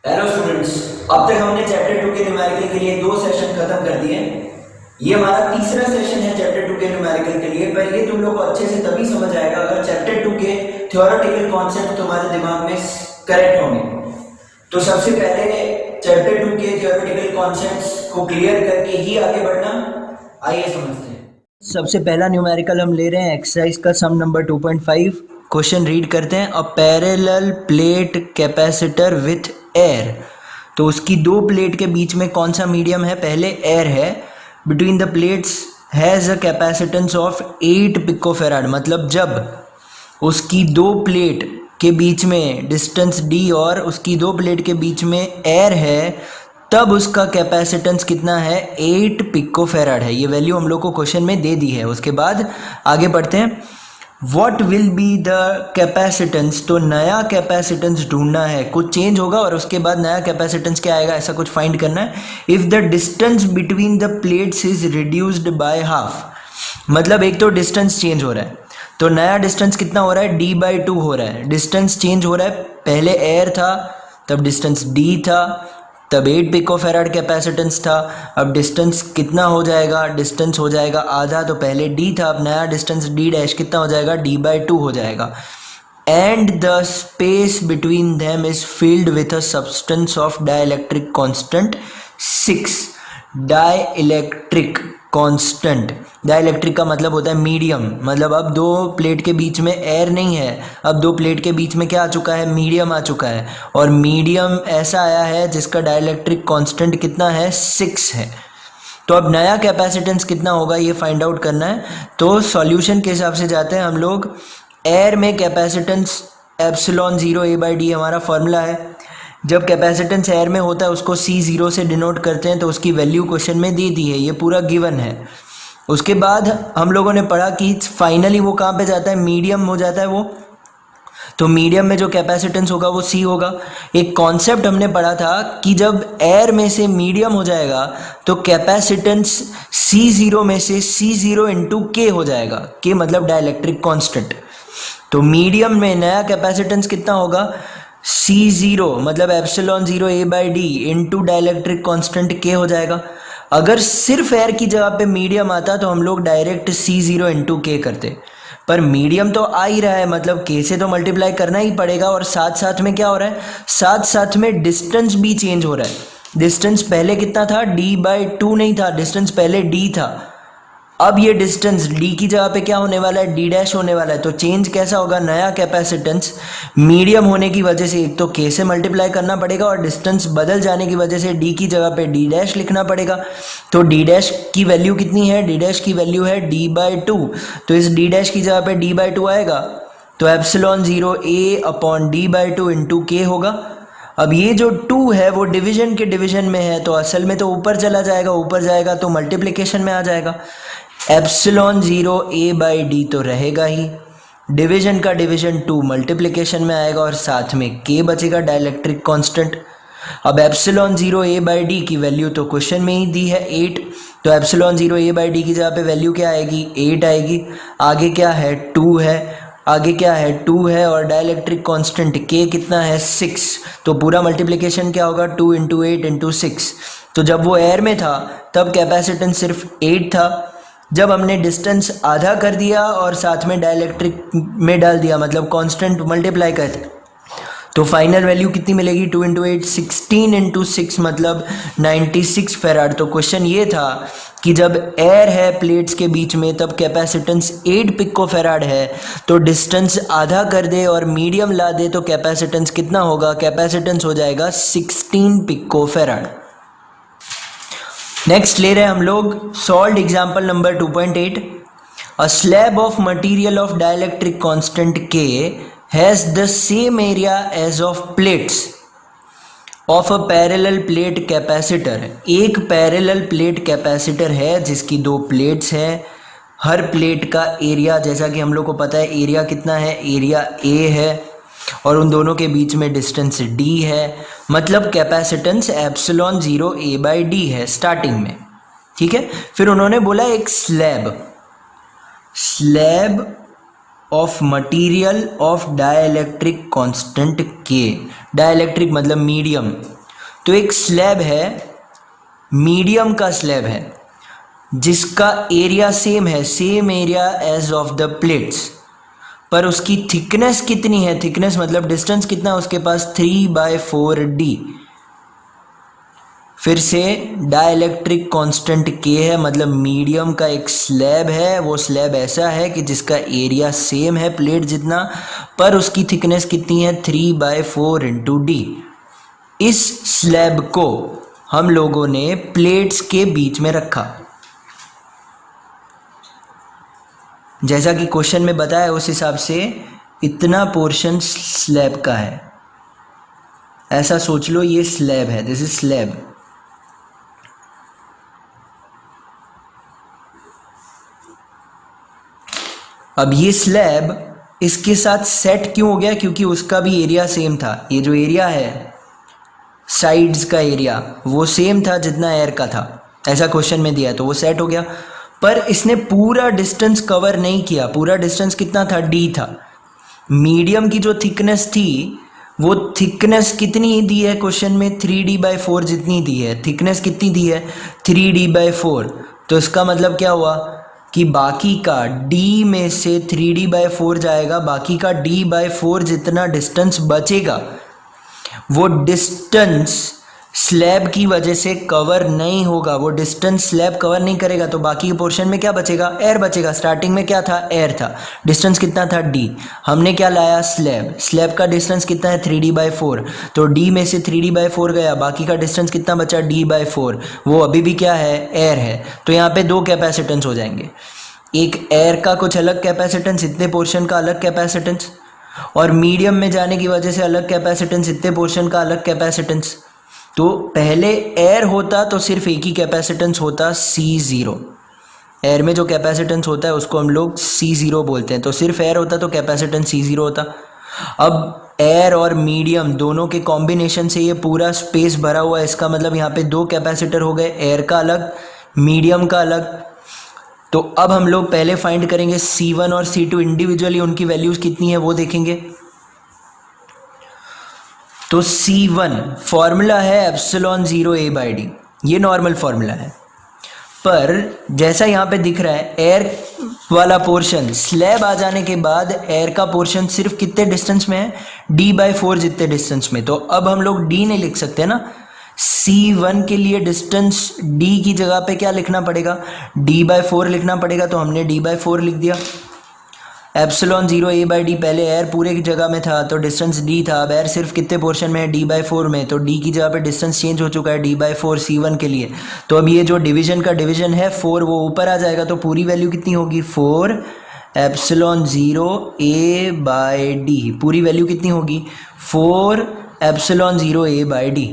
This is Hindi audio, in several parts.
Hello students. अब तक हमने चैप्टर 2 के न्यूमेरिकल के लिए 2 सेशन खत्म कर दिए। ये हमारा तीसरा सेशन है चैप्टर 2 के न्यूमेरिकल के लिए, पर ये तुम लोग को अच्छे से तभी समझ आएगा अगर चैप्टर 2 के थ्योरेटिकल कॉन्सेप्ट तुम्हारे दिमाग में करेक्ट होंगे। तो सबसे पहले चैप्टर 2 के थ्योरेटिकल कॉन्सेप्ट्स को क्लियर करके ही आगे बढ़ना। आइए समझते हैं। सबसे पहला न्यूमेरिकल हम ले रहे हैं एक्सरसाइज का सम नंबर 2.5। क्वेश्चन रीड करते हैं। A parallel plate capacitor with air. तो उसकी दो प्लेट के बीच में कौन सा मीडियम है? पहले एयर है। Between the plates has a capacitance of 8 picofarad. मतलब जब उसकी दो प्लेट के बीच में डिस्टेंस d और उसकी दो प्लेट के बीच में एयर है, तब उसका कैपेसिटेंस कितना है? 8 पिकोफेराड है। ये वैल्यू हम लोग को क्वेश्चन में दे दी है। उसके बाद आगे बढ़ते हैं। What will be the capacitance. तो नया कैपेसिटेंस ढूंढना है, कुछ चेंज होगा और उसके बाद नया कैपेसिटेंस क्या आएगा, ऐसा कुछ फाइंड करना है। If the distance between the plates is reduced by half. मतलब एक तो डिस्टेंस चेंज हो रहा है, तो नया डिस्टेंस कितना हो रहा है? d/2 हो रहा है। डिस्टेंस चेंज हो रहा है, पहले एयर था तब डिस्टेंस d था, तब 8 पिकोफेराड कैपेसिटेंस था। अब डिस्टेंस कितना हो जाएगा? डिस्टेंस हो जाएगा आधा, तो पहले d था, अब नया डिस्टेंस d डैश कितना हो जाएगा? d/2 हो जाएगा। And the space between them is filled with a substance of dielectric constant 6। Dielectric constant, dielectric का मतलब होता है मीडियम। मतलब अब दो प्लेट के बीच में एयर नहीं है, अब दो प्लेट के बीच में क्या आ चुका है? मीडियम आ चुका है। और मीडियम ऐसा आया है जिसका डाइलेक्ट्रिक कांस्टेंट कितना है? 6 है। तो अब नया कैपेसिटेंस कितना होगा ये फाइंड आउट करना है। तो सॉल्यूशन के हिसाब से जाते हैं हम लोग। एयर में कैपेसिटेंस एप्सिलॉन 0 a/d हमारा फॉर्मूला है। जब कैपेसिटेंस एयर में होता है उसको C0 से डिनोट करते हैं, तो उसकी वैल्यू क्वेश्चन में दे दी है, ये पूरा गिवन है। उसके बाद हम लोगों ने पढ़ा कि फाइनली वो कहाँ पे जाता है? मीडियम हो जाता है वो। तो मीडियम में जो कैपेसिटेंस होगा वो C होगा। एक कॉन्सेप्ट हमने पढ़ा था कि जब एयर में से मीडियम हो जाएगा तो कैपेसिटेंस C0 में से C0 इंटू K हो जाएगा। K मतलब डाइलेक्ट्रिक कांस्टेंट। तो मीडियम में नया कैपेसिटेंस कितना होगा? C0 मतलब epsilon 0 a/d into dielectric constant K हो जाएगा। अगर सिर्फ एयर की जगह पे मीडियम आता तो हम लोग डायरेक्ट C0 इंटू K करते, पर मीडियम तो आ ही रहा है, मतलब K से तो मल्टीप्लाई करना ही पड़ेगा। और साथ साथ में क्या हो रहा है? साथ साथ में डिस्टेंस भी चेंज हो रहा है। डिस्टेंस पहले कितना था? d/2 नहीं था, डिस्टेंस पहले d था। अब ये डिस्टेंस d की जगह पे क्या होने वाला है? d डैश होने वाला है। तो चेंज कैसा होगा? नया कैपेसिटेंस मीडियम होने की वजह से एक तो k से मल्टीप्लाई करना पड़ेगा और डिस्टेंस बदल जाने की वजह से d की जगह पे d डैश लिखना पड़ेगा। तो d डैश की वैल्यू कितनी है? d डैश की वैल्यू है d/2। तो इस d डैश की जगह पे d/2 आएगा, तो एप्सिलॉन 0 a/d/2 इंटू k होगा। अब ये जो 2 है वो डिवीजन के डिवीजन में है, तो असल में तो ऊपर चला जाएगा, ऊपर जाएगा तो मल्टीप्लिकेशन में आ जाएगा। एप्सिलॉन 0 a/d तो रहेगा ही, डिवीजन का डिवीजन 2 मल्टीप्लिकेशन में आएगा और साथ में k बचेगा डाइलेक्ट्रिक कांस्टेंट। अब एप्सिलॉन 0 a/d की वैल्यू तो क्वेश्चन में ही दी है 8, तो एप्सिलॉन 0 a/d की जगह पे वैल्यू क्या आएगी? 8 आएगी। आगे क्या है? 2 है। आगे क्या है? 2 है और डाइलेक्ट्रिक कांस्टेंट k कितना है? 6। तो पूरा मल्टीप्लिकेशन क्या होगा? 2 इंटू 8 इंटू 6। तो जब वो एयर में था तब कैपेसिटेंस सिर्फ 8 था। जब हमने डिस्टेंस आधा कर दिया और साथ में डाइलेक्ट्रिक में डाल दिया, मतलब कांस्टेंट मल्टीप्लाई कर, तो फाइनल वैल्यू कितनी मिलेगी? 2 इंटू 8 16 इंटू 6 मतलब 96 फेराड। तो क्वेश्चन ये था कि जब एयर है प्लेट्स के बीच में तब कैपेसिटेंस 8 पिको फेराड है, तो डिस्टेंस आधा कर दे और मीडियम ला दे तो कैपेसिटेंस कितना होगा? कैपेसिटेंस हो जाएगा 16 पिको फेराड। नेक्स्ट ले रहे हैं हम लोग solve example number 2.8। A slab of material of dielectric constant K has the same area as of plates of a parallel plate capacitor। एक पैरेलल प्लेट कैपेसिटर है जिसकी दो प्लेट्स हैं। हर प्लेट का एरिया, जैसा कि हम लोग को पता है एरिया कितना है? एरिया A है और उन दोनों के बीच में डिस्टेंस D है। मतलब कैपेसिटेंस एप्सिलॉन 0 a/d है स्टार्टिंग में। ठीक है। फिर उन्होंने बोला एक slab of material of dielectric constant के। डाइलेक्ट्रिक मतलब मीडियम। तो एक स्लैब है, मीडियम का स्लैब है जिसका एरिया सेम है, same area as of the plates, पर उसकी थिकनेस कितनी है, थिकनेस मतलब डिस्टेंस कितना है उसके पास, 3/4d। फिर से डाइलेक्ट्रिक कांस्टेंट के है, मतलब मीडियम का एक स्लैब है, वो स्लैब ऐसा है कि जिसका एरिया सेम है प्लेट जितना, पर उसकी थिकनेस कितनी है, 3/4 × d। इस स्लैब को हम लोगों ने प्लेट्स के बीच में रखा, जैसा कि क्वेश्चन में बताया उस हिसाब से इतना पोर्शन स्लैब का है। ऐसा सोच लो ये स्लैब है, दिस इज स्लैब। अब ये स्लैब इसके साथ सेट क्यों हो गया, क्योंकि उसका भी एरिया सेम था। ये जो एरिया है साइड्स का एरिया वो सेम था जितना एयर का था, ऐसा क्वेश्चन में दिया है, तो वो सेट हो गया। पर इसने पूरा डिस्टेंस कवर नहीं किया। पूरा डिस्टेंस कितना था, d था। मीडियम की जो थिकनेस थी वो थिकनेस कितनी दी है क्वेश्चन में, 3d/4 जितनी दी है। थिकनेस कितनी दी है, 3d/4। तो इसका मतलब क्या हुआ कि बाकी का d में से 3d/4 जाएगा, बाकी का d/4 जितना डिस्टेंस बचेगा वो डिस्टेंस स्लैब की वजह से कवर नहीं होगा। वो डिस्टेंस स्लैब कवर नहीं करेगा, तो बाकी के पोर्शन में क्या बचेगा, एयर बचेगा। स्टार्टिंग में क्या था, एयर था, डिस्टेंस कितना था, d। हमने क्या लाया, स्लैब। स्लैब का डिस्टेंस कितना है, 3d/4। तो d में से 3d/4 गया, बाकी का डिस्टेंस कितना बचा, d/4। वो अभी भी क्या है, एयर है। तो यहाँ पे दो कैपेसिटेंस हो जाएंगे, एक एयर का कुछ अलग कैपेसिटेंस, इतने पोर्शन का अलग कैपेसिटेंस, और मीडियम में जाने की वजह से अलग कैपेसिटेंस, इतने पोर्शन का अलग कैपेसिटेंस। तो पहले एयर होता तो सिर्फ एक ही कैपेसिटेंस होता, C0। एयर में जो कैपेसिटेंस होता है उसको हम लोग C0 बोलते हैं। तो सिर्फ एयर होता तो कैपेसिटेंस C0 होता। अब एयर और मीडियम दोनों के कॉम्बिनेशन से ये पूरा स्पेस भरा हुआ है, इसका मतलब यहाँ पे दो कैपेसिटर हो गए, एयर का अलग, मीडियम का अलग। तो अब हम लोग पहले फाइंड करेंगे C1 और C2 इंडिविजुअली, उनकी वैल्यूज कितनी है वो देखेंगे। तो C1 फॉर्मूला है ε0a/d, ये नॉर्मल फॉर्मूला है। पर जैसा यहाँ पे दिख रहा है, एयर वाला पोर्शन स्लैब आ जाने के बाद एयर का पोर्शन सिर्फ कितने डिस्टेंस में है, d/4 जितने डिस्टेंस में। तो अब हम लोग d नहीं लिख सकते ना, C1 के लिए डिस्टेंस d की जगह पे क्या लिखना पड़ेगा, d/4 लिखना पड़ेगा। तो हमने d/4 लिख दिया। ε0a/d पहले एयर पूरे की जगह में था तो डिस्टेंस d था, अब एयर सिर्फ कितने पोर्शन में है, d/4 में। तो d की जगह पे डिस्टेंस चेंज हो चुका है, d/4 C1 के लिए। तो अब ये जो डिवीजन का डिवीजन है 4 वो ऊपर आ जाएगा, तो पूरी वैल्यू कितनी होगी, 4 ε0a/d। पूरी वैल्यू कितनी होगी, 4 ε0a/d।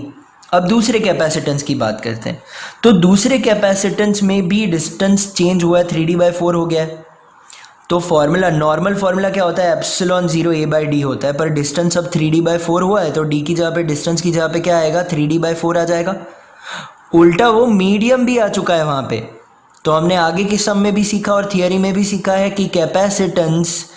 अब दूसरे कैपेसिटेंस की बात करते हैं। तो दूसरे कैपेसिटेंस में भी डिस्टेंस चेंज हुआ है, 3d/4 हो गया है। तो फॉर्मूला, नॉर्मल फॉर्मूला क्या होता है, ε0a/d होता है, पर डिस्टेंस अब 3d/4 हुआ है तो d की जगह पे, डिस्टेंस की जगह पे क्या आएगा, 3d/4 आ जाएगा। उल्टा वो मीडियम भी आ चुका है वहाँ पे। तो हमने आगे के सम में भी सीखा और थियरी में भी सीखा है कि कैपेसिटेंस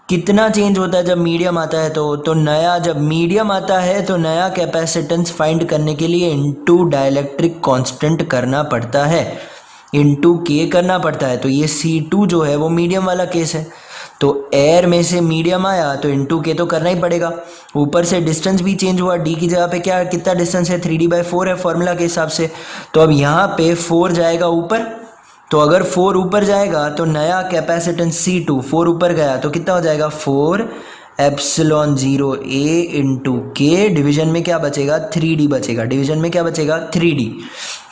कितना चेंज होता है जब मीडियम आता है। तो नया, जब मीडियम आता है तो नया कैपेसिटेंस फाइंड करने के लिए इनटू डाइलेक्ट्रिक कांस्टेंट करना पड़ता है, इनटू के करना पड़ता है। तो ये C2 जो है वो मीडियम वाला केस है। तो एयर में से मीडियम आया तो इनटू के तो करना ही पड़ेगा। ऊपर से डिस्टेंस भी चेंज हुआ, d की जगह पे क्या, कितना डिस्टेंस है, 3d/4 है फॉर्मूला के हिसाब से। तो अब यहाँ पे 4 जाएगा ऊपर, तो अगर 4 ऊपर जाएगा तो नया कैपेसिटेंस C2, 4 ऊपर गया तो कितना हो जाएगा, 4 ε0a/k। डिवीजन में क्या बचेगा, 3d बचेगा। डिवीजन में क्या बचेगा, 3d।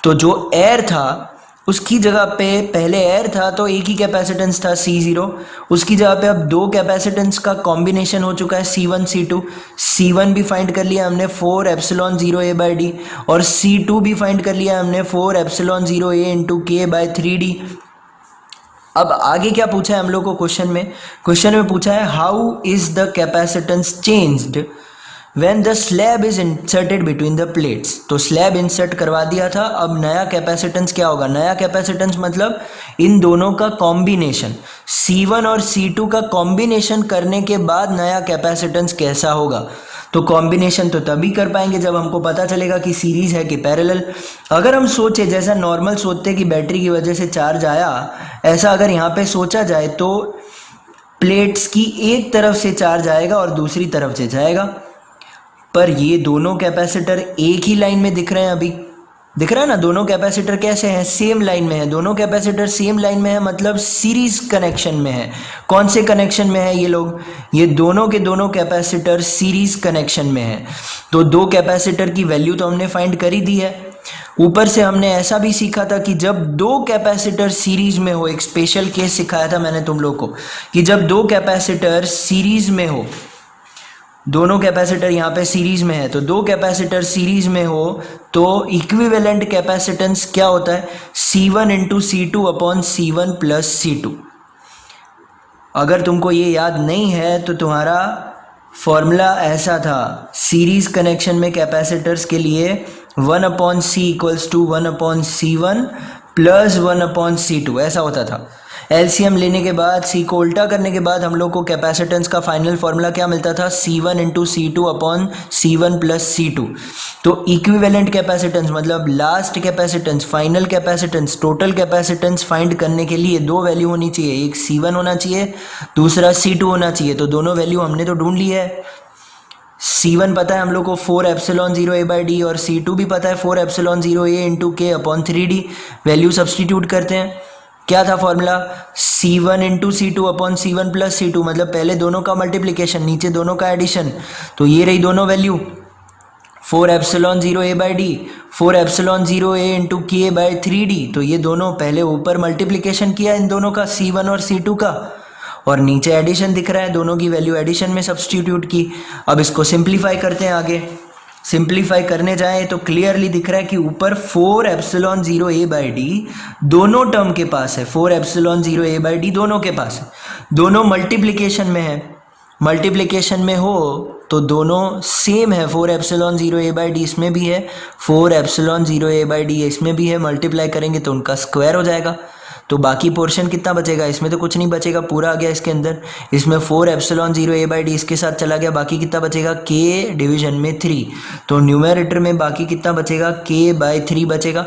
तो जो एयर था उसकी जगह पे, पहले एयर था तो एक ही कैपेसिटेंस था C0, उसकी जगह पे अब दो कैपेसिटेंस का कॉम्बिनेशन हो चुका है, C1 C2। C1 भी फाइंड कर लिया हमने, 4 ε0a/d, और C2 भी फाइंड कर लिया हमने, 4 ε0a/k/3d। अब आगे क्या पूछा है हम लोग को क्वेश्चन में, क्वेश्चन में पूछा है how is the capacitance changed when the slab is inserted between the plates. तो स्लैब इंसर्ट करवा दिया था, अब नया कैपेसिटेंस क्या होगा, नया कैपेसिटेंस मतलब इन दोनों का कॉम्बिनेशन, C1 और C2 का कॉम्बिनेशन करने के बाद नया कैपेसिटेंस कैसा होगा। तो कॉम्बिनेशन तो तभी कर पाएंगे जब हमको पता चलेगा कि सीरीज है कि पैरेलल। अगर हम सोचे जैसा नॉर्मल सोचते कि बैटरी की वजह से चार्ज आया, ऐसा अगर यहाँ पे सोचा जाए तो प्लेट्स की एक तरफ से चार्ज आएगा और दूसरी तरफ से जाएगा, पर ये दोनों कैपेसिटर एक ही लाइन में दिख रहे हैं। अभी दिख रहा है ना, दोनों कैपेसिटर कैसे हैं, सेम लाइन में है। दोनों कैपेसिटर सेम लाइन में है मतलब सीरीज कनेक्शन में है। कौन से कनेक्शन में है ये लोग, ये दोनों के दोनों कैपेसिटर सीरीज कनेक्शन में है। तो दो कैपेसिटर की वैल्यू तो हमने फाइंड कर ही दी है। ऊपर से हमने ऐसा भी सीखा था कि जब दो कैपेसिटर सीरीज में हो, एक स्पेशल केस सिखाया था मैंने तुम लोग को कि जब दो कैपेसिटर सीरीज में हो, दोनों कैपेसिटर यहाँ पे सीरीज में है, तो दो कैपेसिटर सीरीज में हो तो इक्विवेलेंट कैपेसिटेंस क्या होता है, C1 into C2 upon C1 plus C2। अगर तुमको ये याद नहीं है तो तुम्हारा फॉर्मूला ऐसा था, सीरीज कनेक्शन में कैपेसिटर्स के लिए 1 upon C equals to 1 upon C1 plus 1 upon C2 ऐसा होता था। एलसीएम लेने के बाद, C को उल्टा करने के बाद हम लोग को कैपेसिटेंस का फाइनल फॉर्मूला क्या मिलता था, C1 into C2 upon C1 plus C2। तो इक्विवेलेंट कैपेसिटेंस मतलब last capacitance, final capacitance, total capacitance find करने के लिए दो वैल्यू होनी चाहिए, एक C1 होना चाहिए, दूसरा C2 होना चाहिए। तो दोनों वैल्यू हमने तो ढूंढ ली है। C1 पता है हम लोग को 4 एप्सिलॉन 0 a बाई डी, और C2 भी पता है 4 एप्सिलॉन 0 a इंटू के अपॉन 3d। वैल्यू सब्सटीट्यूट करते हैं, क्या था formula, C1 into C2 upon C1 plus C2, मतलब पहले दोनों का मल्टीप्लीकेशन, नीचे दोनों का एडिशन। तो ये रही दोनों value, 4 epsilon 0 a by D, 4 epsilon 0 a into के बाई 3d। तो ये दोनों पहले ऊपर मल्टीप्लीकेशन किया इन दोनों का, C1 और C2 का, और नीचे एडिशन दिख रहा है, दोनों की वैल्यू एडिशन में सब्सटीट्यूट की। अब इसको सिंप्लीफाई करते हैं आगे। सिंप्लीफाई करने जाए तो क्लियरली दिख रहा है कि ऊपर 4 एप्सिलॉन 0 a बाई डी दोनों टर्म के पास है, 4 एप्सिलॉन 0 a बाई डी दोनों के पास है, दोनों मल्टीप्लिकेशन में है। मल्टीप्लिकेशन में हो तो दोनों सेम है, 4 एप्सिलॉन 0 a बाई डी इसमें भी है, 4 एप्सिलॉन 0 a बाई डी इसमें भी है। मल्टीप्लाई करेंगे तो उनका स्क्वायर हो जाएगा। तो बाकी पोर्शन कितना बचेगा, इसमें तो कुछ नहीं बचेगा, पूरा आ गया इसके अंदर। इसमें 4 एप्सिलॉन 0 a बाई डी इसके साथ चला गया, बाकी कितना बचेगा, k डिवीजन में 3। तो न्यूमरेटर में बाकी कितना बचेगा, k बाई 3 बचेगा।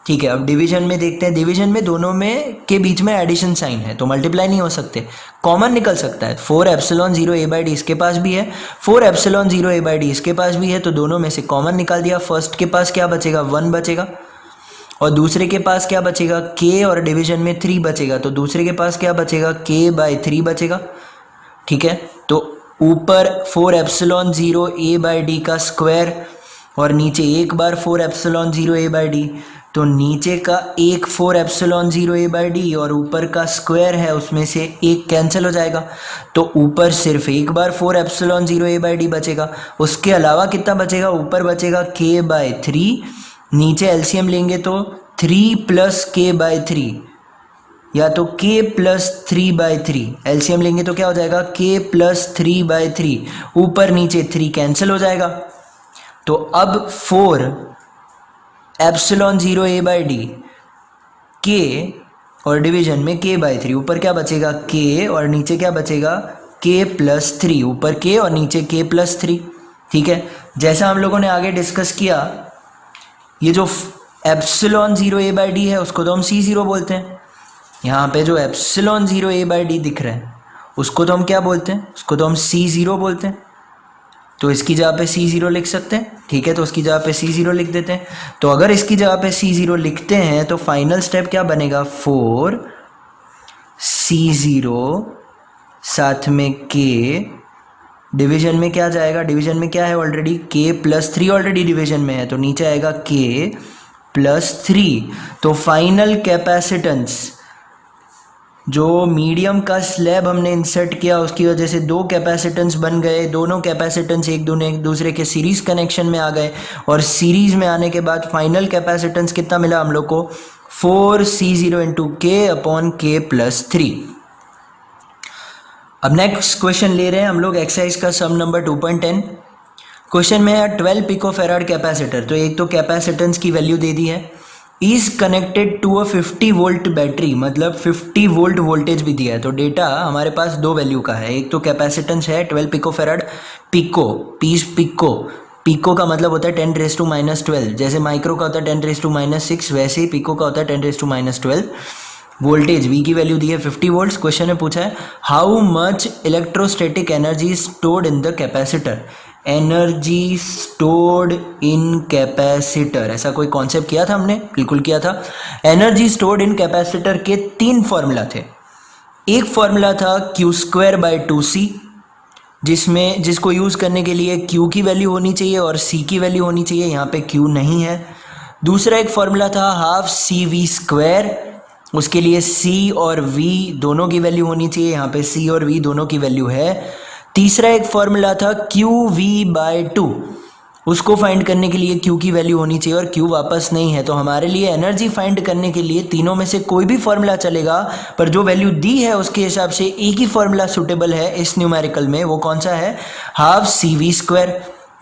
ठीक है, अब डिवीजन में देखते हैं। डिवीजन में दोनों में के बीच में एडिशन साइन है तो मल्टीप्लाई नहीं हो सकते, कॉमन निकल सकता है। 4 एप्सिलॉन 0 a बाई डी इसके पास भी है, 4 एप्सिलॉन 0 a बाई डी इसके पास भी है, तो दोनों में से कॉमन निकाल दिया। फर्स्ट के पास क्या बचेगा, 1 बचेगा, और दूसरे के पास क्या बचेगा, k, और डिवीजन में 3 बचेगा, तो दूसरे के पास क्या बचेगा, k बाई 3 बचेगा। ठीक है, तो ऊपर 4 एप्सिलॉन 0 a बाई डी का स्क्वायर, और नीचे एक बार 4 एप्सिलॉन 0 a बाई डी, तो नीचे का एक 4 एप्सिलॉन 0 a बाई डी और ऊपर का स्क्वायर है उसमें से एक कैंसिल हो जाएगा, तो ऊपर सिर्फ एक बार 4 एप्सिलॉन 0 a बाई डी बचेगा। उसके अलावा कितना बचेगा, ऊपर बचेगा k बाई 3, नीचे एलसीएम लेंगे तो 3 प्लस के बाई 3, या तो k प्लस 3 बाई 3, एलसीएम लेंगे तो क्या हो जाएगा, k प्लस 3 बाई 3, ऊपर नीचे 3 कैंसिल हो जाएगा। तो अब 4 epsilon 0 a by D k, और डिवीजन में k बाई 3, ऊपर क्या बचेगा, k, और नीचे क्या बचेगा, k प्लस 3, ऊपर k और नीचे k प्लस 3। ठीक है, जैसा हम लोगों ने आगे डिस्कस किया, ये जो एप्सिलॉन 0 a बाई डी है उसको तो हम C0 बोलते हैं। यहाँ पे जो एप्सिलॉन 0 a बाई डी दिख रहा है उसको तो हम क्या बोलते हैं, उसको तो हम C0 बोलते हैं। तो इसकी जगह पे C0 लिख सकते हैं। ठीक है, तो उसकी जगह पे C0 लिख देते हैं। तो अगर इसकी जगह पे C0 लिखते हैं तो फाइनल स्टेप क्या बनेगा, 4 C0 साथ में k, डिवीजन में क्या जाएगा, डिवीजन में क्या है already, k plus 3 already division में है, तो नीचे आएगा k प्लस 3। तो फाइनल कैपेसिटेंस, जो मीडियम का स्लैब हमने इंसर्ट किया उसकी वजह से दो कैपेसिटेंस बन गए, दोनों कैपेसिटेंस एक दूसरे के सीरीज कनेक्शन में आ गए, और सीरीज में आने के बाद फाइनल कैपेसिटेंस कितना मिला हम लोग को, 4 C0 इंटू के अपॉन के प्लस 3। अब नेक्स्ट क्वेश्चन ले रहे हैं हम लोग एक्सरसाइज का सम नंबर 2.10। क्वेश्चन में है 12 पिकोफेराड कैपेसिटर, तो एक तो कैपेसिटेंस की वैल्यू दे दी है, is connected to a 50 volt battery, मतलब 50 वोल्ट वोल्टेज भी दिया है। तो डेटा हमारे पास दो वैल्यू का है, एक तो कैपेसिटेंस है 12 picofarad, pico piece pico, pico का मतलब होता है 10⁻⁻12, जैसे माइक्रो का होता है 10⁻⁻6, वैसे ही पिको का होता है 10⁻12। वोल्टेज V की वैल्यू दी है 50 वोल्ट्स। क्वेश्चन में पूछा है how much electrostatic energy stored in the capacitor, energy stored in capacitor, ऐसा कोई कॉन्सेप्ट किया था हमने, बिल्कुल किया था। एनर्जी स्टोर्ड इन कैपेसिटर के तीन फॉर्मूला थे। एक फॉर्मूला था Q²/2C, जिसको यूज करने के लिए Q की वैल्यू होनी चाहिए और C की वैल्यू होनी चाहिए, यहाँ पे Q नहीं है। दूसरा एक फॉर्मूला था ½ CV², उसके लिए C और V दोनों की वैल्यू होनी चाहिए, यहाँ पे C और V दोनों की वैल्यू है। तीसरा एक फॉर्मूला था QV/2, उसको फाइंड करने के लिए Q की वैल्यू होनी चाहिए और Q वापस नहीं है। तो हमारे लिए एनर्जी फाइंड करने के लिए तीनों में से कोई भी फॉर्मूला चलेगा, पर जो वैल्यू दी है उसके हिसाब से एक ही फॉर्मूला सुटेबल है इस न्यूमेरिकल में, वो कौन सा है, ½ CV²।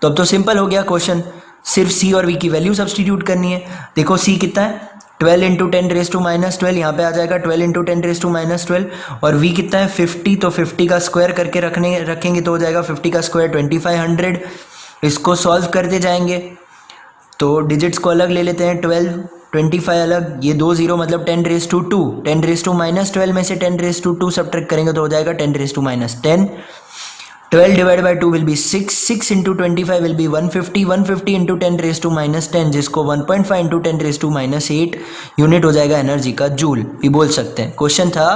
तो अब तो सिंपल हो गया क्वेश्चन, सिर्फ C और V की वैल्यू सब्सटीट्यूट करनी है। देखो C कितना है, 12 × 10⁻⁻12, यहाँ पे आ जाएगा 12 × 10⁻⁻12, और V कितना है 50, तो 50 का स्क्वायर करके रखेंगे तो हो जाएगा 50 का स्क्वायर 2500। इसको सॉल्व करते जाएंगे तो डिजिट्स को अलग ले लेते हैं, 12 25 अलग, ये 2 0 मतलब 10⁻², 10⁻⁻12 में से 10⁻² सब्ट्रैक्ट करेंगे तो हो जाएगा 10⁻10। 12 divided by 2 will be 6, 6 into 25 will be 150, 150 into 10⁻10, जिसको 1.5 into 10⁻8 यूनिट हो जाएगा एनर्जी का, जूल भी बोल सकते हैं। क्वेश्चन था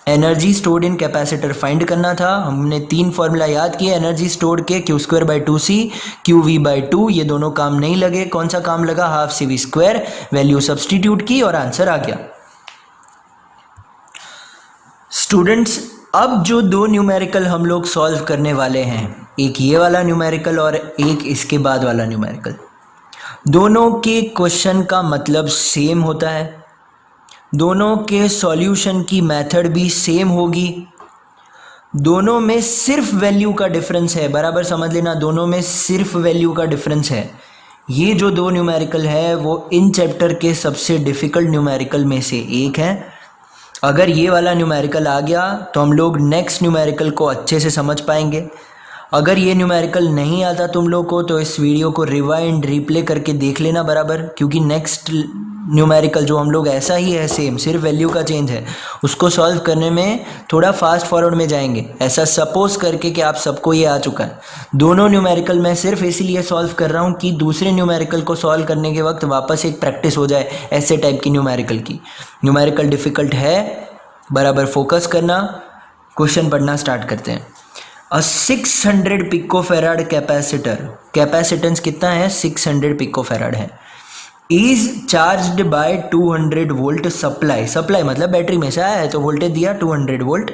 energy stored in capacitor find करना था, हमने तीन फॉर्मूला याद किए एनर्जी स्टोर्ड के, Q²/2C, QV/2, ये दोनों काम नहीं लगे, कौन सा काम लगा, ½ CV², वैल्यू सब्सटीट्यूट की और आंसर आ गया। स्टूडेंट्स, अब जो दो न्यूमेरिकल हम लोग सॉल्व करने वाले हैं, एक ये वाला न्यूमेरिकल और एक इसके बाद वाला न्यूमेरिकल, दोनों के क्वेश्चन का मतलब सेम होता है, दोनों के सॉल्यूशन की मेथड भी सेम होगी, दोनों में सिर्फ वैल्यू का डिफरेंस है, बराबर समझ लेना, दोनों में सिर्फ वैल्यू का डिफरेंस है। ये जो दो न्यूमेरिकल है वो इन चैप्टर के सबसे डिफिकल्ट न्यूमेरिकल में से एक है। अगर ये वाला न्यूमेरिकल आ गया तो हम लोग नेक्स्ट न्यूमेरिकल को अच्छे से समझ पाएंगे। अगर ये न्यूमेरिकल नहीं आता तुम लोग को तो इस वीडियो को रिवाइंड रिप्ले करके देख लेना बराबर, क्योंकि नेक्स्ट न्यूमेरिकल जो हम लोग ऐसा ही है सेम, सिर्फ वैल्यू का चेंज है, उसको सॉल्व करने में थोड़ा फास्ट फॉरवर्ड में जाएंगे, ऐसा सपोज करके कि आप सबको ये आ चुका है। दोनों न्यूमेरिकल मैं सिर्फ इसीलिए सॉल्व कर रहा हूँ कि दूसरे न्यूमेरिकल को सॉल्व करने के वक्त वापस एक प्रैक्टिस हो जाए ऐसे टाइप की न्यूमेरिकल की। न्यूमेरिकल डिफ़िकल्ट है, बराबर फोकस करना, क्वेश्चन पढ़ना स्टार्ट करते हैं। अ 600 पिकोफेराड कैपेसिटर, कैपेसिटेंस कितना है, 600 पिकोफेराड है, is charged by 200 volt supply, supply मतलब बैटरी में से आया है तो वोल्टेज दिया 200 volt,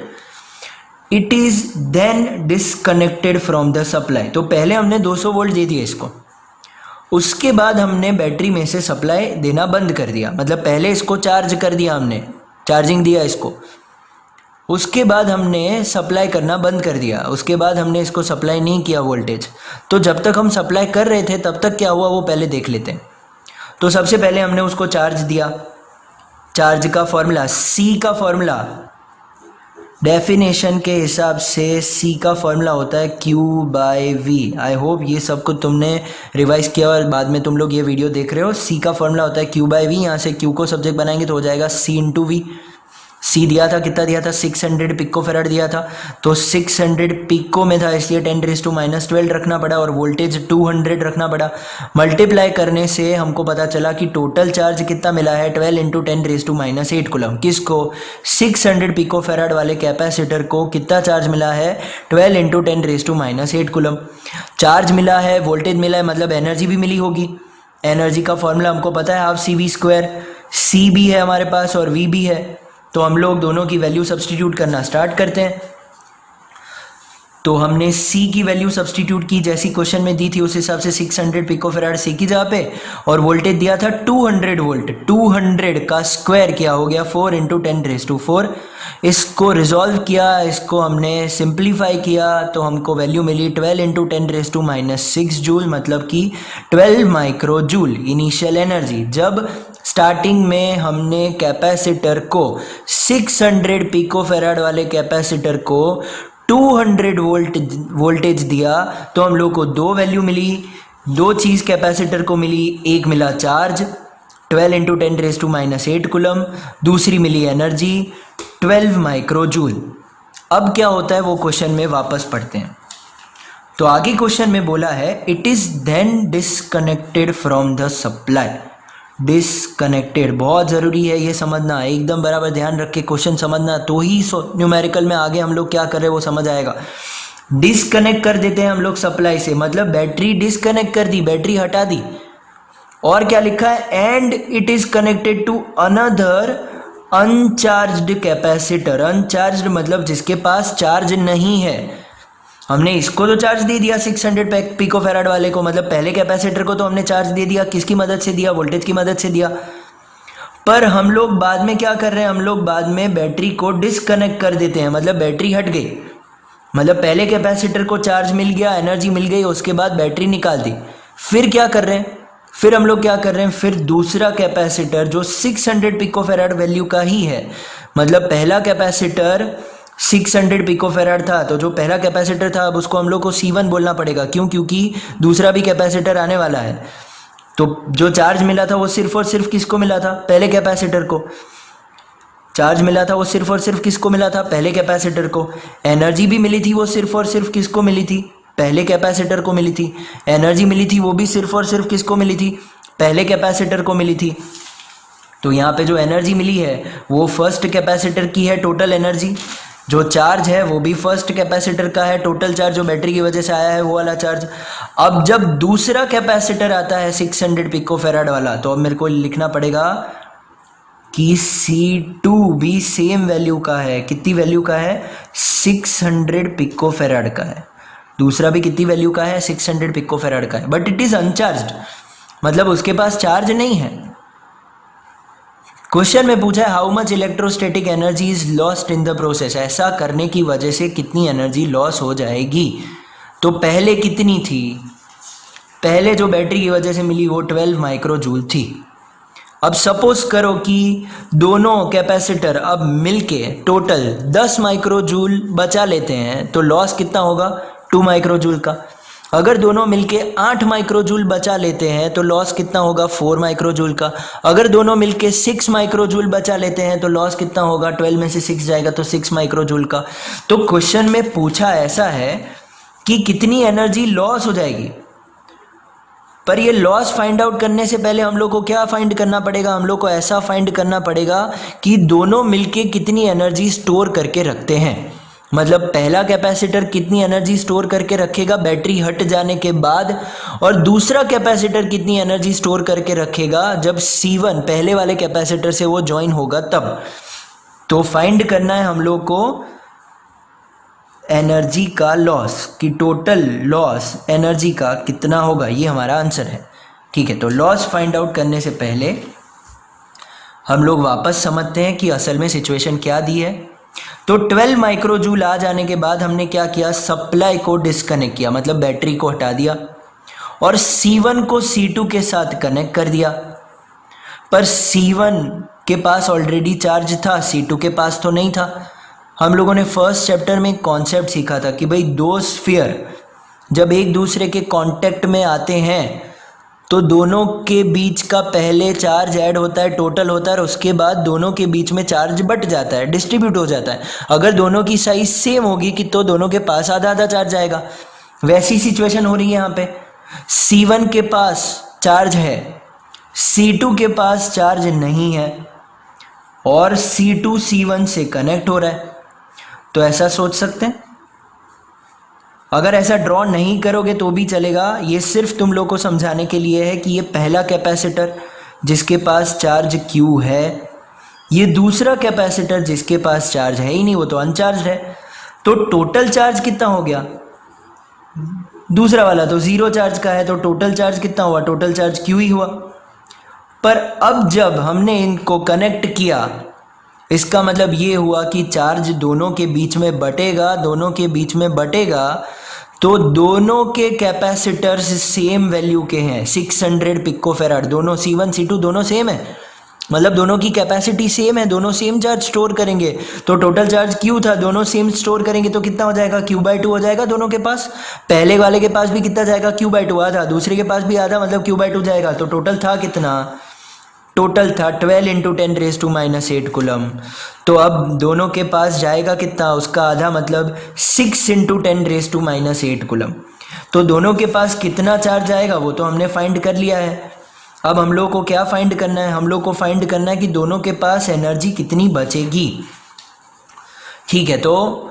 it is then disconnected from the supply. तो पहले हमने 200 वोल्ट दे दिया इसको, उसके बाद हमने बैटरी में से सप्लाई देना बंद कर दिया, मतलब पहले इसको चार्ज कर दिया हमने, चार्जिंग दिया इसको, उसके बाद हमने सप्लाई करना बंद कर दिया, उसके बाद हमने इसको सप्लाई नहीं किया वोल्टेज। तो जब तक हम सप्लाई कर रहे थे तब तक क्या हुआ वो पहले देख लेते हैं। तो सबसे पहले हमने उसको चार्ज दिया, चार्ज का फॉर्मूला, C का फॉर्मूला डेफिनेशन के हिसाब से C का फॉर्मूला होता है Q/V। आई होप ये सब कुछ तुमने रिवाइज किया और बाद में तुम लोग ये वीडियो देख रहे हो। C का फॉर्मूला होता है Q/V, यहाँ से Q को सब्जेक्ट बनाएंगे तो हो जाएगा C × V। C दिया था, कितना दिया था, 600 पिकोफेराड दिया था, तो 600 पिको में था इसलिए 10⁻12 रखना पड़ा और वोल्टेज 200 रखना पड़ा। मल्टीप्लाई करने से हमको पता चला कि टोटल चार्ज कितना मिला है, 12 × 10⁻8 कूलम। किसको, 600 पिकोफेराड वाले कैपेसिटर को कितना चार्ज मिला है, 12 × 10⁻8 कूलम चार्ज मिला है, वोल्टेज मिला है, मतलब एनर्जी भी मिली होगी। एनर्जी का फॉर्मूला हमको पता है ½ CV², C भी है हमारे पास और V भी है, तो हम लोग दोनों की वैल्यू सब्सटीट्यूट करना स्टार्ट करते हैं। तो हमने C की वैल्यू सब्सटीट्यूट की, जैसी क्वेश्चन में दी थी उस हिसाब से 600 पिकोफैराड C की जगह पे, और वोल्टेज दिया था 200 वोल्ट। 200 का स्क्वायर क्या हो गया 4 इंटू 10⁴। इसको रिजॉल्व किया, इसको हमने सिंप्लीफाई किया, तो हमको वैल्यू मिली 12 इंटू 10⁻⁻6 जूल, मतलब कि 12 माइक्रो जूल इनिशियल एनर्जी। जब स्टार्टिंग में हमने कैपेसिटर को 600 पिकोफैराड वाले कैपेसिटर को 200 वोल्टेज दिया, तो हम लोग को दो वैल्यू मिली, दो चीज़ कैपेसिटर को मिली। एक मिला चार्ज 12 इंटू 10⁻⁸ कूलम, दूसरी मिली एनर्जी 12 माइक्रो जूल। अब क्या होता है वो क्वेश्चन में वापस पढ़ते हैं। तो आगे क्वेश्चन में बोला है it is then disconnected from the supply. Disconnected बहुत ज़रूरी है ये समझना, एकदम बराबर ध्यान रख के क्वेश्चन समझना, तो ही न्यूमेरिकल में आगे हम लोग क्या कर रहे हैं वो समझ आएगा। डिसकनेक्ट कर देते हैं हम लोग सप्लाई से, मतलब बैटरी डिसकनेक्ट कर दी, बैटरी हटा दी, और क्या लिखा है and it is connected to another uncharged capacitor. Uncharged मतलब जिसके पास चार्ज नहीं है। हमने इसको तो चार्ज दे दिया 600 पिकोफैराड वाले को, मतलब पहले कैपेसिटर को तो हमने चार्ज दे दिया, किसकी मदद से दिया, वोल्टेज की मदद से दिया। पर हम लोग बाद में क्या कर रहे हैं, हम लोग बाद में बैटरी को डिसकनेक्ट कर देते हैं, मतलब बैटरी हट गई, मतलब पहले कैपेसिटर को चार्ज मिल गया, एनर्जी मिल गई, उसके बाद बैटरी निकाल दी। फिर क्या कर रहे हैं, फिर हम लोग क्या कर रहे हैं, फिर दूसरा कैपेसिटर जो 600 पिकोफैराड वैल्यू का ही है, मतलब पहला कैपेसिटर 600 पिकोफैराड था, तो जो पहला कैपेसिटर था अब उसको हम लोग को C1 बोलना पड़ेगा। क्यों? क्योंकि दूसरा भी कैपेसिटर आने वाला है। तो जो चार्ज मिला था वो सिर्फ और सिर्फ किसको मिला था, पहले कैपेसिटर को। चार्ज मिला था वो सिर्फ और सिर्फ किसको मिला था, पहले कैपेसिटर को। एनर्जी भी मिली थी वो सिर्फ और सिर्फ किसको मिली थी, पहले कैपेसिटर को मिली थी। एनर्जी मिली थी वो भी सिर्फ और सिर्फ किसको मिली थी, पहले कैपेसिटर को मिली थी। तो यहाँ पे जो एनर्जी मिली है वो फर्स्ट कैपेसिटर की है, टोटल एनर्जी। जो चार्ज है वो भी फर्स्ट कैपेसिटर का है, टोटल चार्ज जो बैटरी की वजह से आया है वो वाला चार्ज। अब जब दूसरा कैपेसिटर आता है 600 पिकोफैराड वाला, तो अब मेरे को लिखना पड़ेगा कि C2 भी सेम वैल्यू का है। कितनी वैल्यू का है, 600 पिकोफैराड का है। दूसरा भी कितनी वैल्यू का है, 600 पिकोफैराड का है, बट इट इज अनचार्ज्ड, मतलब उसके पास चार्ज नहीं है। क्वेश्चन में पूछा है how much electrostatic energy is lost in the process. ऐसा करने की वजह से कितनी एनर्जी लॉस हो जाएगी। तो पहले कितनी थी, पहले जो बैटरी की वजह से मिली वो 12 माइक्रो जूल थी। अब सपोज करो कि दोनों कैपेसिटर अब मिलके टोटल 10 माइक्रो जूल बचा लेते हैं, तो लॉस कितना होगा, 2 माइक्रो जूल का। अगर दोनों मिलके 8 माइक्रो जूल बचा लेते हैं तो लॉस कितना होगा, 4 माइक्रो जूल का। अगर दोनों मिलके 6 माइक्रो जूल बचा लेते हैं तो लॉस कितना होगा, 12 में से 6 जाएगा तो 6 माइक्रो जूल का। तो क्वेश्चन में पूछा ऐसा है कि कितनी एनर्जी लॉस हो जाएगी, पर ये लॉस फाइंड आउट करने से पहले हम लोग को क्या फाइंड करना पड़ेगा, हम लोग को ऐसा फाइंड करना पड़ेगा कि दोनों मिलके कितनी एनर्जी स्टोर करके रखते हैं। मतलब पहला कैपेसिटर कितनी एनर्जी स्टोर करके रखेगा बैटरी हट जाने के बाद, और दूसरा कैपेसिटर कितनी एनर्जी स्टोर करके रखेगा जब C1 पहले वाले कैपेसिटर से वो ज्वाइन होगा तब। तो फाइंड करना है हम लोग को एनर्जी का लॉस, कि टोटल लॉस एनर्जी का कितना होगा, ये हमारा आंसर है। ठीक है, तो लॉस फाइंड आउट करने से पहले हम लोग वापस समझते हैं कि असल में सिचुएशन क्या दी है। तो 12 माइक्रो जूल आ जाने के बाद हमने क्या किया, सप्लाई को डिस्कनेक्ट किया, मतलब बैटरी को हटा दिया, और C1 को C2 के साथ कनेक्ट कर दिया। पर C1 के पास ऑलरेडी चार्ज था, C2 के पास तो नहीं था। हम लोगों ने फर्स्ट चैप्टर में कॉन्सेप्ट सीखा था कि भाई दो स्फीयर जब एक दूसरे के कांटेक्ट में आते हैं तो दोनों के बीच का पहले चार्ज ऐड होता है, टोटल होता है, और उसके बाद दोनों के बीच में चार्ज बट जाता है, डिस्ट्रीब्यूट हो जाता है। अगर दोनों की साइज सेम होगी कि तो दोनों के पास आधा आधा चार्ज आएगा। वैसी सिचुएशन हो रही है यहाँ पे। C1 के पास चार्ज है, C2 के पास चार्ज नहीं है, और C2 C1 से कनेक्ट हो रहा है। तो ऐसा सोच सकते हैं, अगर ऐसा ड्रॉ नहीं करोगे तो भी चलेगा, ये सिर्फ तुम लोग को समझाने के लिए है कि ये पहला कैपेसिटर जिसके पास चार्ज Q है, ये दूसरा कैपेसिटर जिसके पास चार्ज है ही नहीं, वो तो अनचार्ज है। तो टोटल चार्ज कितना हो गया, दूसरा वाला तो जीरो चार्ज का है, तो टोटल चार्ज कितना हुआ, टोटल चार्ज क्यू ही हुआ। पर अब जब हमने इनको कनेक्ट किया, इसका मतलब ये हुआ कि चार्ज दोनों के बीच में बटेगा, दोनों के बीच में बटेगा, तो दोनों के कैपेसिटर्स सेम वैल्यू के हैं, 600 पिकोफेराड, दोनों C1 C2 दोनों सेम है, मतलब दोनों की कैपेसिटी सेम है, दोनों सेम चार्ज स्टोर करेंगे। तो टोटल चार्ज क्यू था, दोनों सेम स्टोर करेंगे तो कितना हो जाएगा, Q/2 हो जाएगा दोनों के पास। पहले वाले के पास भी कितना जाएगा, Q/2 आधा, दूसरे के पास भी आधा, मतलब Q/2 जाएगा। तो टोटल था कितना, टोटल था 12 × 10⁻⁸ कूलम। तो अब दोनों के पास जाएगा कितना, उसका आधा, मतलब 6 × 10⁻⁸ कूलम। तो दोनों के पास कितना चार्ज आएगा वो तो हमने फाइंड कर लिया है। अब हम लोग को क्या फाइंड करना है, हम लोग को फाइंड करना है कि दोनों के पास एनर्जी कितनी बचेगी। ठीक है, तो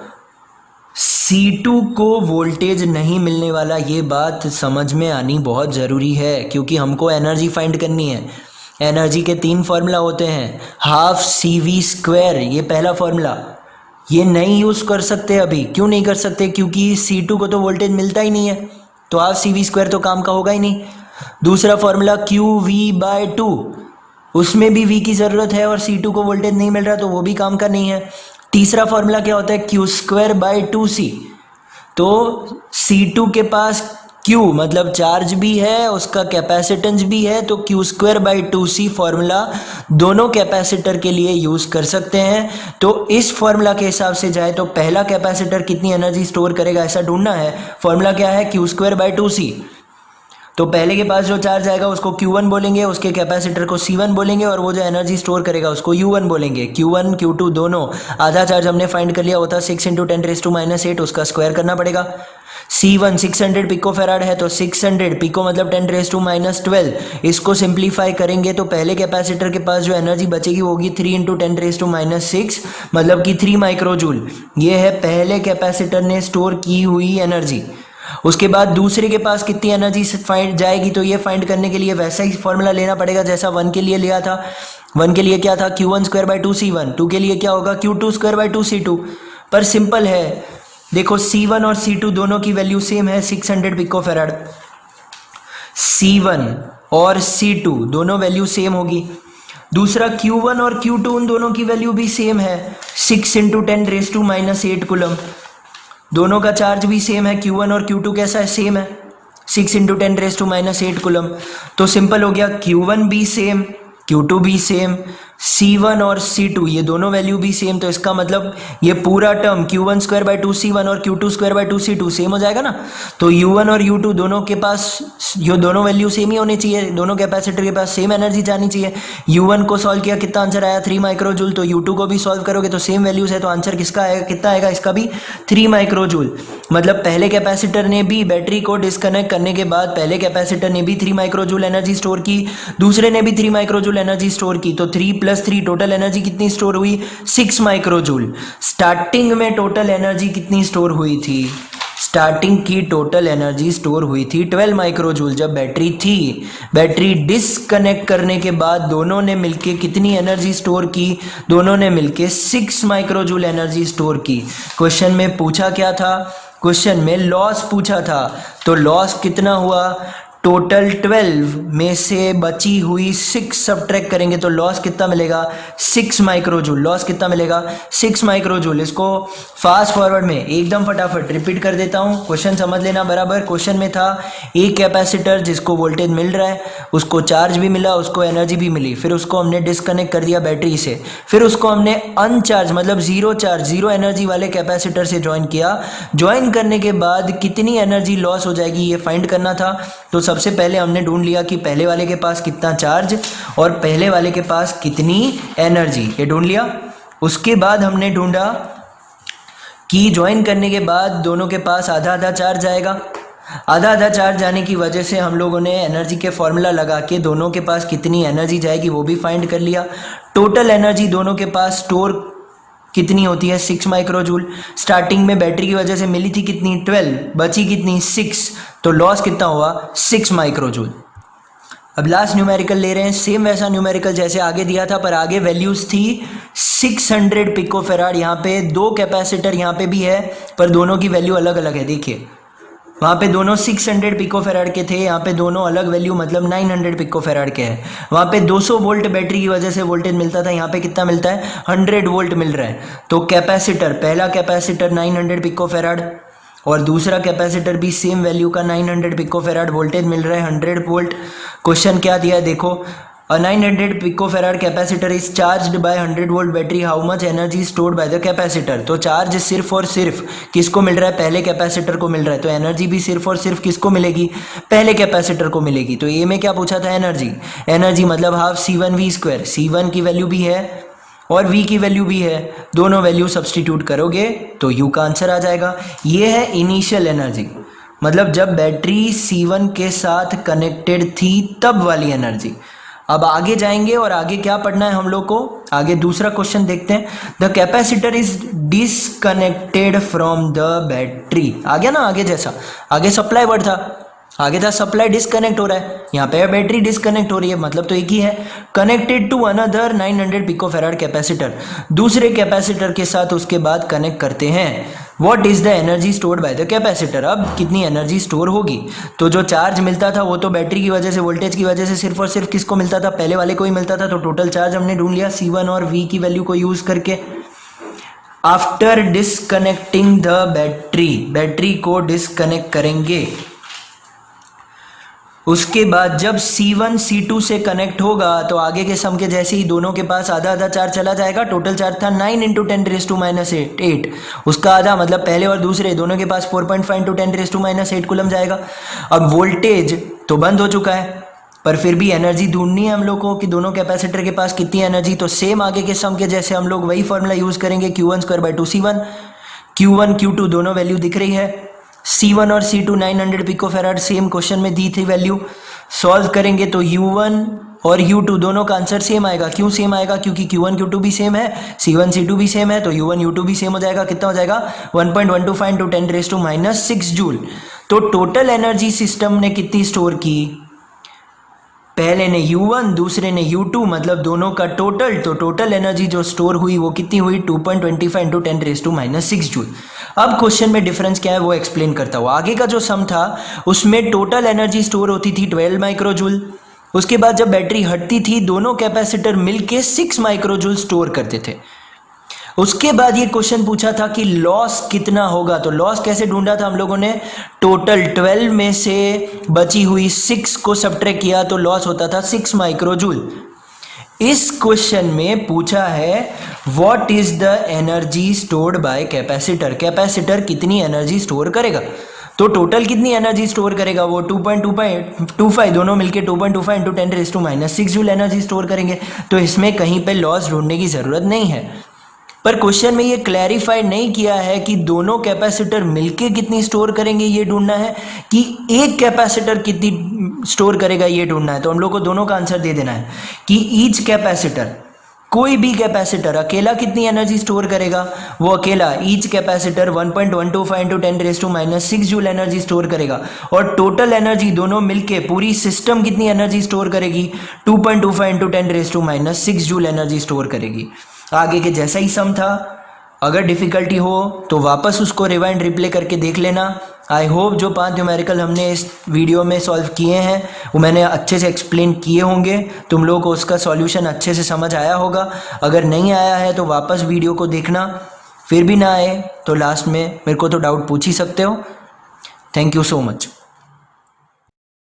C2 को वोल्टेज नहीं मिलने वाला, ये बात समझ में आनी बहुत ज़रूरी है, क्योंकि हमको एनर्जी फाइंड करनी है। एनर्जी के 3 फार्मूला होते हैं, हाफ CV², ये पहला फार्मूला, ये नहीं यूज़ कर सकते अभी। क्यों नहीं कर सकते, क्योंकि C2 को तो वोल्टेज मिलता ही नहीं है, तो हाफ CV² तो काम का होगा ही नहीं। दूसरा फार्मूला QV/2, उसमें भी V की ज़रूरत है और C2 को वोल्टेज नहीं मिल रहा, तो वो भी काम का नहीं है। तीसरा फार्मूला क्या होता है, Q²/2C, तो C2 के पास Q मतलब चार्ज भी है, उसका कैपेसिटेंस भी है, तो Q²/2C फार्मूला दोनों कैपेसिटर के लिए यूज़ कर सकते हैं। तो इस फार्मूला के हिसाब से जाए तो पहला कैपेसिटर कितनी एनर्जी स्टोर करेगा ऐसा ढूंढना है। फार्मूला क्या है, Q²/2C। तो पहले के पास जो चार्ज आएगा उसको Q1 बोलेंगे, उसके कैपेसिटर को C1 बोलेंगे, और वो जो एनर्जी स्टोर करेगा उसको U1 बोलेंगे। Q1 Q2 दोनों, आधा चार्ज हमने फाइंड कर लिया, होता 6 × 10⁻⁸, उसका स्क्वायर करना पड़ेगा। C1 600 पिकोफेराड है, तो 600 पिको मतलब 10⁻12, इसको सिंप्लीफाई करेंगे तो पहले कैपेसिटर के पास जो एनर्जी बचेगी वो होगी 3 × 10⁻6, मतलब कि 3 माइक्रोजूल। ये है पहले कैपेसिटर ने स्टोर की हुई एनर्जी। उसके बाद दूसरे के पास कितनी एनर्जी फाइंड जाएगी, तो ये फाइंड करने के लिए वैसा ही फॉर्मूला लेना पड़ेगा जैसा 1 के लिए लिया था। 1 के लिए क्या था, Q1²/2C1, 2 के लिए क्या होगा, Q2²/2C2। पर सिंपल है, देखो C1 और C2 दोनों की वैल्यू सेम है, 600 पिकोफेराड। C1 और C2 दोनों वैल्यू सेम होगी। दूसरा Q1 और Q2 उन दोनों की वैल्यू भी सेम है, 6 × 10⁻8 कूलम। दोनों का चार्ज भी सेम है, Q1 और Q2 कैसा है, सेम है, 6 × 10⁻8 कूलम। तो सिंपल हो गया, Q1 भी सेम, Q2 भी सेम, C1 और C2 ये दोनों वैल्यू भी सेम। तो इसका मतलब ये पूरा टर्म Q1²/2C1 और Q2²/2C2 सेम हो जाएगा ना। तो U1 और U2 दोनों के पास ये दोनों वैल्यू सेम ही होनी चाहिए, दोनों कैपेसिटर के पास सेम एनर्जी जानी चाहिए। U1 को सॉल्व किया, कितना आंसर आया, 3 माइक्रोजूल। तो U2 को भी सॉल्व करोगे तो सेम वैल्यूज है, तो आंसर किसका आएगा, कितना आएगा, इसका भी 3 माइक्रोजूल। मतलब पहले कैपेसिटर ने भी बैटरी को डिस्कनेक्ट करने के बाद पहले कैपेसिटर ने भी 3 माइक्रोजूल एनर्जी स्टोर की, दूसरे ने भी 3 माइक्रोजूल एनर्जी स्टोर की, तो 3 + 3 टोटल एनर्जी कितनी स्टोर हुई, 6 माइक्रोजूल। स्टार्टिंग में टोटल एनर्जी कितनी स्टोर हुई थी, स्टार्टिंग की टोटल एनर्जी स्टोर हुई थी 12 माइक्रोजूल जब बैटरी थी। बैटरी डिस्कनेक्ट करने के बाद दोनों ने मिलके कितनी एनर्जी स्टोर की, दोनों ने मिलके 6 माइक्रोजूल एनर्जी स्टोर की। क्वेश्चन में पूछा क्या था, क्वेश्चन में लॉस पूछा था, तो लॉस कितना हुआ, टोटल 12 में से बची हुई 6 सब्ट्रैक्ट करेंगे तो लॉस कितना मिलेगा, 6 माइक्रोजूल। लॉस कितना मिलेगा, 6 माइक्रोजूल। इसको फास्ट फॉरवर्ड में एकदम फटाफट रिपीट कर देता हूँ, क्वेश्चन समझ लेना बराबर। क्वेश्चन में था एक कैपेसिटर जिसको वोल्टेज मिल रहा है, उसको चार्ज भी मिला, उसको एनर्जी भी मिली, फिर उसको हमने डिस्कनेक्ट कर दिया बैटरी से, फिर उसको हमने अनचार्ज मतलब जीरो चार्ज जीरो एनर्जी वाले कैपेसिटर से ज्वाइन किया। ज्वाइन करने के बाद कितनी एनर्जी लॉस हो जाएगी ये फाइंड करना था। तो सबसे पहले हमने ढूंढ लिया कि पहले वाले के पास कितना चार्ज और पहले वाले के पास कितनी एनर्जी, ये ढूंढ लिया। उसके बाद हमने ढूंढा कि ज्वाइन करने के बाद दोनों के पास आधा आधा चार्ज आएगा। आधा आधा चार्ज जाने की वजह से हम लोगों ने एनर्जी के फॉर्मूला लगा के दोनों के पास कितनी एनर्जी जाएगी वो भी फाइंड कर लिया। टोटल एनर्जी दोनों के पास स्टोर कितनी होती है, 6 माइक्रोजूल। स्टार्टिंग में बैटरी की वजह से मिली थी कितनी, 12, बची कितनी, 6, तो लॉस कितना हुआ, 6 माइक्रोजूल। अब लास्ट न्यूमेरिकल ले रहे हैं, सेम वैसा न्यूमेरिकल जैसे आगे दिया था, पर आगे वैल्यूज थी 600 पिकोफेराड। यहाँ पे दो कैपेसिटर यहाँ पे भी है, पर दोनों की वैल्यू अलग अलग है। देखिए वहाँ पे दोनों 600 पिकोफेराड के थे, यहाँ पे दोनों अलग वैल्यू मतलब 900 पिकोफेराड के हैं। वहाँ पे 200 वोल्ट बैटरी की वजह से वोल्टेज मिलता था, यहाँ पे कितना मिलता है 100 वोल्ट मिल रहा है। तो कैपेसिटर, पहला कैपेसिटर 900 पिकोफेराड और दूसरा कैपेसिटर भी सेम वैल्यू का 900 पिकोफेराड, वोल्टेज मिल रहा है 100 वोल्ट। क्वेश्चन क्या दिया है देखो, A 900 picofarad capacitor is charged by 100 volt battery. How much energy is stored by the capacitor? तो चार्ज सिर्फ और सिर्फ किसको मिल रहा है, पहले कैपेसिटर को मिल रहा है, तो एनर्जी भी सिर्फ और सिर्फ किसको मिलेगी, पहले कैपेसिटर को मिलेगी। तो ए में क्या पूछा था, एनर्जी। एनर्जी मतलब हाफ C1V², C1 की वैल्यू भी है और V की वैल्यू भी है, दोनों वैल्यू सब्सटीट्यूट करोगे तो U का आंसर आ जाएगा। ये है इनिशियल एनर्जी, मतलब जब बैटरी C1 के साथ कनेक्टेड थी तब वाली एनर्जी। अब आगे जाएंगे और आगे क्या पढ़ना है हम लोग को, आगे दूसरा क्वेश्चन देखते हैं। The capacitor is disconnected from the battery. आ गया ना आगे जैसा, आगे सप्लाई वर्ड था, आगे था सप्लाई डिसकनेक्ट हो रहा है, यहाँ पे बैटरी डिसकनेक्ट हो रही है, मतलब तो एक ही है। Connected to another 900 picofarad capacitor, दूसरे कैपेसिटर के साथ उसके बाद कनेक्ट करते हैं। What is the energy stored by the capacitor, अब कितनी एनर्जी स्टोर होगी। तो जो चार्ज मिलता था वो तो बैटरी की वजह से, वोल्टेज की वजह से सिर्फ और सिर्फ किसको मिलता था, पहले वाले को ही मिलता था। तो टोटल चार्ज हमने ढूंढ लिया C1 और V की वैल्यू को यूज करके। After disconnecting the battery, battery को डिसकनेक्ट करेंगे, उसके बाद जब C1 C2 से कनेक्ट होगा तो आगे के सम के जैसे ही दोनों के पास आधा आधा चार्ज चला जाएगा। टोटल चार्ज था 9 × 10⁻⁸ उसका आधा मतलब पहले और दूसरे दोनों के पास 4.5 × 10⁻⁸ कूलम जाएगा। अब वोल्टेज तो बंद हो चुका है, पर फिर भी एनर्जी ढूंढनी है हम लोग को कि दोनों कैपेसिटर के पास कितनी एनर्जी। तो सेम आगे के सम के जैसे हम लोग वही फॉर्मूला यूज करेंगे, Q1²/2C1। Q1 Q2 दोनों वैल्यू दिख रही है, C1 और C2 900 पिकोफेराड सेम क्वेश्चन में दी थी वैल्यू। सॉल्व करेंगे तो U1 और U2 दोनों का आंसर सेम आएगा। क्यों सेम आएगा, क्योंकि Q1 Q2 भी सेम है, C1 C2 भी सेम है, तो U1 U2 भी सेम हो जाएगा। कितना हो जाएगा 1.125 × 10⁻⁻⁶ जूल। तो टोटल एनर्जी सिस्टम ने कितनी स्टोर की, पहले ने U1 दूसरे ने U2, मतलब दोनों का टोटल, तो टोटल एनर्जी जो स्टोर हुई वो कितनी हुई 2.25 × 10⁻⁻⁶ जूल। अब क्वेश्चन में डिफरेंस क्या है वो एक्सप्लेन करता हूँ। आगे का जो सम था उसमें टोटल एनर्जी स्टोर होती थी 12 माइक्रोजूल, उसके बाद जब बैटरी हटती थी दोनों कैपेसिटर मिलके 6 माइक्रोजूल स्टोर करते थे। उसके बाद ये क्वेश्चन पूछा था कि लॉस कितना होगा, तो लॉस कैसे ढूंढा था हम लोगों ने, टोटल 12 में से बची हुई 6 को सब्ट्रैक्ट किया तो लॉस होता था 6 माइक्रोजूल। इस क्वेश्चन में पूछा है what is the energy stored bye capacitor, capacitor कितनी एनर्जी स्टोर करेगा। तो टोटल कितनी एनर्जी स्टोर करेगा, वो 2.25 दोनों मिलके 2.25 × 10⁻⁶ जूल एनर्जी स्टोर करेंगे। तो इसमें कहीं पे लॉस ढूंढने की जरूरत नहीं है, पर क्वेश्चन में ये क्लैरिफाई नहीं किया है कि दोनों कैपेसिटर मिलके कितनी स्टोर करेंगे ये ढूंढना है, कि एक कैपेसिटर कितनी स्टोर करेगा ये ढूंढना है। तो हम लोग को दोनों का आंसर दे देना है कि ईच कैपेसिटर, कोई भी कैपेसिटर अकेला कितनी एनर्जी स्टोर करेगा, वो अकेला each capacitor 1.125 × 10⁻⁶ joule energy store करेगा, और टोटल एनर्जी दोनों मिलके पूरी सिस्टम कितनी एनर्जी स्टोर करेगी 2.25 × 10⁻⁶ जूल एनर्जी स्टोर करेगी। आगे के जैसा ही सम था, अगर डिफिकल्टी हो तो वापस उसको रिवाइंड रिप्ले करके देख लेना। आई होप जो 5 न्यूमेरिकल हमने इस वीडियो में सॉल्व किए हैं वो मैंने अच्छे से एक्सप्लेन किए होंगे, तुम लोगों को उसका सॉल्यूशन अच्छे से समझ आया होगा। अगर नहीं आया है तो वापस वीडियो को देखना, फिर भी ना आए तो लास्ट में मेरे को तो डाउट पूछ ही सकते हो। Thank you so much.